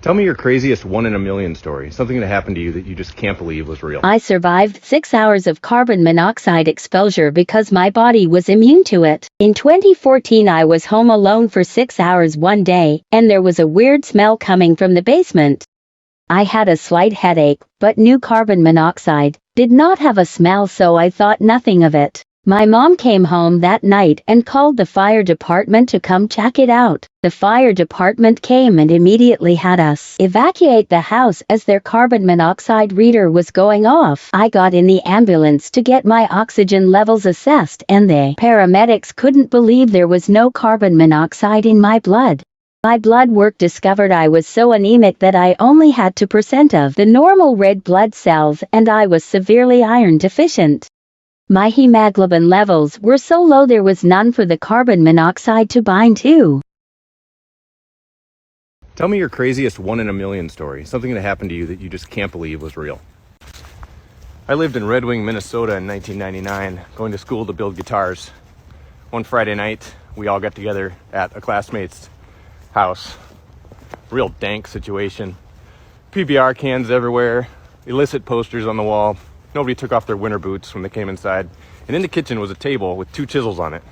Tell me your craziest 1 in a million story. Something that happened to you that you just can't believe was real. I survived 6 hours of carbon monoxide exposure because my body was immune to it. In 2014, I was home alone for 6 hours one day, and there was a weird smell coming from the basement. I had a slight headache, but knew carbon monoxide did not have a smell, so I thought nothing of it. My mom came home that night and called the fire department to come check it out. The fire department came and immediately had us evacuate the house as their carbon monoxide reader was going off. I got in the ambulance to get my oxygen levels assessed, and the paramedics couldn't believe there was no carbon monoxide in my blood. My blood work discovered I was so anemic that I only had 2% of the normal red blood cells, and I was severely iron deficient. My hemoglobin levels were so low there was none for the carbon monoxide to bind to. Tell me your craziest 1 in a million story. Something that happened to you that you just can't believe was real. I lived in Red Wing, Minnesota in 1999, going to school to build guitars. One Friday night, we all got together at a classmate's house. Real dank situation. PBR cans everywhere, illicit posters on the wall. Nobody took off their winter boots when they came inside. And in the kitchen was a table with 2 chisels on it.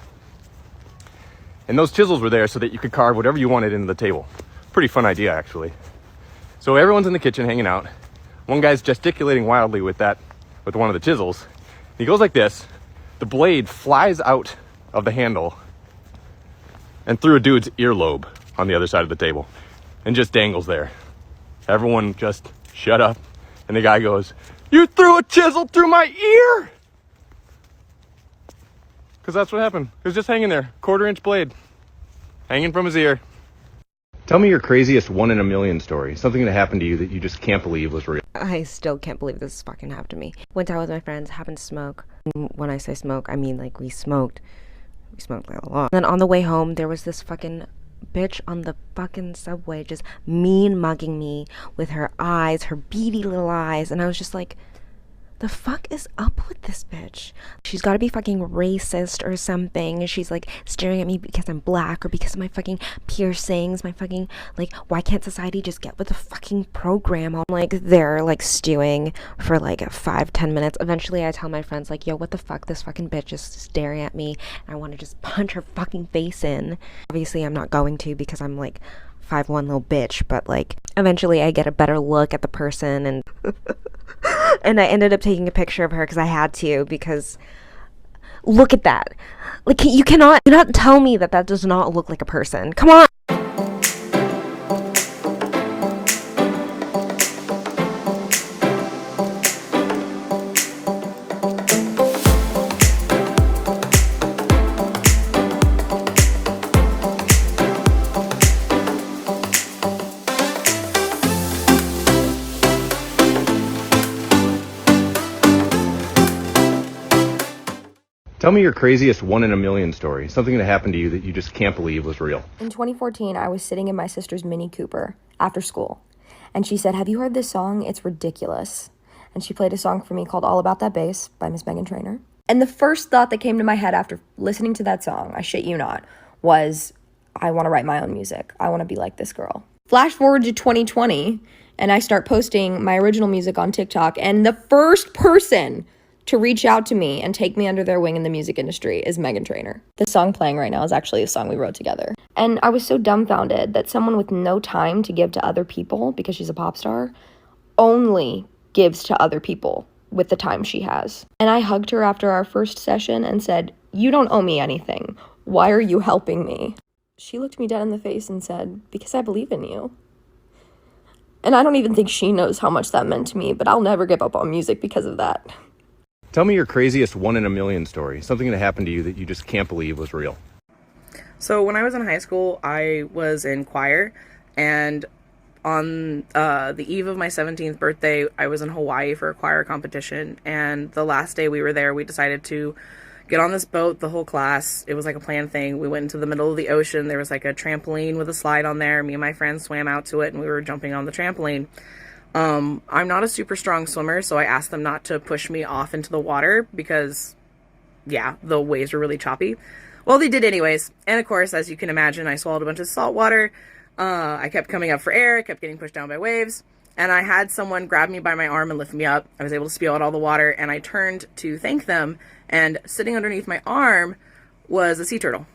And those chisels were there so that you could carve whatever you wanted into the table. Pretty fun idea, actually. So everyone's in the kitchen hanging out. One guy's gesticulating wildly with one of the chisels. He goes like this. The blade flies out of the handle and through a dude's earlobe on the other side of the table and just dangles there. Everyone just shut up. And the guy goes, "You threw a chisel through my ear!" Because that's what happened. It was just hanging there, 1/4-inch blade, hanging from his ear. Tell me your craziest 1 in a million story. Something that happened to you that you just can't believe was real. I still can't believe this fucking happened to me. Went out with my friends, happened to smoke. When I say smoke, I mean like we smoked like a lot. Then on the way home, there was this fucking bitch on the fucking subway just mean mugging me with her eyes, her beady little eyes, and I was just like, the fuck is up with this bitch? She's gotta be fucking racist or something. She's like staring at me because I'm black or because of my fucking piercings, my fucking, like, why can't society just get with the fucking program? I'm like there like stewing for like 5-10 minutes. Eventually I tell my friends like, yo, what the fuck, this fucking bitch is staring at me and I want to just punch her fucking face in. Obviously I'm not going to because I'm like 5'1" little bitch, but like eventually I get a better look at the person and and I ended up taking a picture of her because I had to, because look at that. Like, you cannot tell me that does not look like a person. Come on. Tell me your craziest 1 in a million story. Something that happened to you that you just can't believe was real. In 2014, I was sitting in my sister's Mini Cooper after school, and she said, "Have you heard this song? It's ridiculous." And she played a song for me called All About That Bass by Miss Megan Trainor. And the first thought that came to my head after listening to that song, I shit you not, was, I want to write my own music. I want to be like this girl. Flash forward to 2020, and I start posting my original music on TikTok, and the first person to reach out to me and take me under their wing in the music industry is Megan Trainor. The song playing right now is actually a song we wrote together. And I was so dumbfounded that someone with no time to give to other people, because she's a pop star, only gives to other people with the time she has. And I hugged her after our first session and said, "You don't owe me anything. Why are you helping me?" She looked me dead in the face and said, "Because I believe in you." And I don't even think she knows how much that meant to me, but I'll never give up on music because of that. Tell me your craziest 1 in a million story. Something that happened to you that you just can't believe was real. So when I was in high school, I was in choir, and on the eve of my 17th birthday, I was in Hawaii for a choir competition, and the last day we were there, we decided to get on this boat, the whole class. It was like a planned thing. We went into the middle of the ocean. There was like a trampoline with a slide on there. Me and my friends swam out to it, and we were jumping on the trampoline. I'm not a super strong swimmer, so I asked them not to push me off into the water because, yeah, the waves were really choppy. Well, they did anyways. And of course, as you can imagine, I swallowed a bunch of salt water, I kept coming up for air, I kept getting pushed down by waves, and I had someone grab me by my arm and lift me up. I was able to spew out all the water, and I turned to thank them, and sitting underneath my arm was a sea turtle.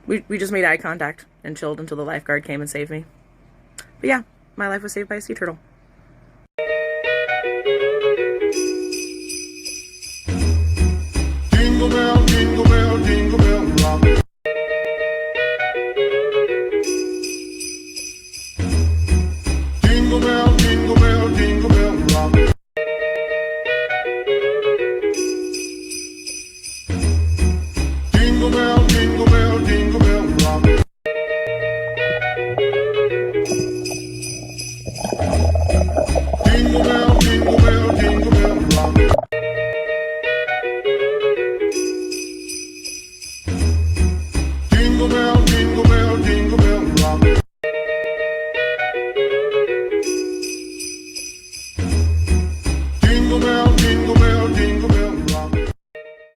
We just made eye contact and chilled until the lifeguard came and saved me. But yeah, my life was saved by a sea turtle. Jingle bell, jingle bell, jingle bell.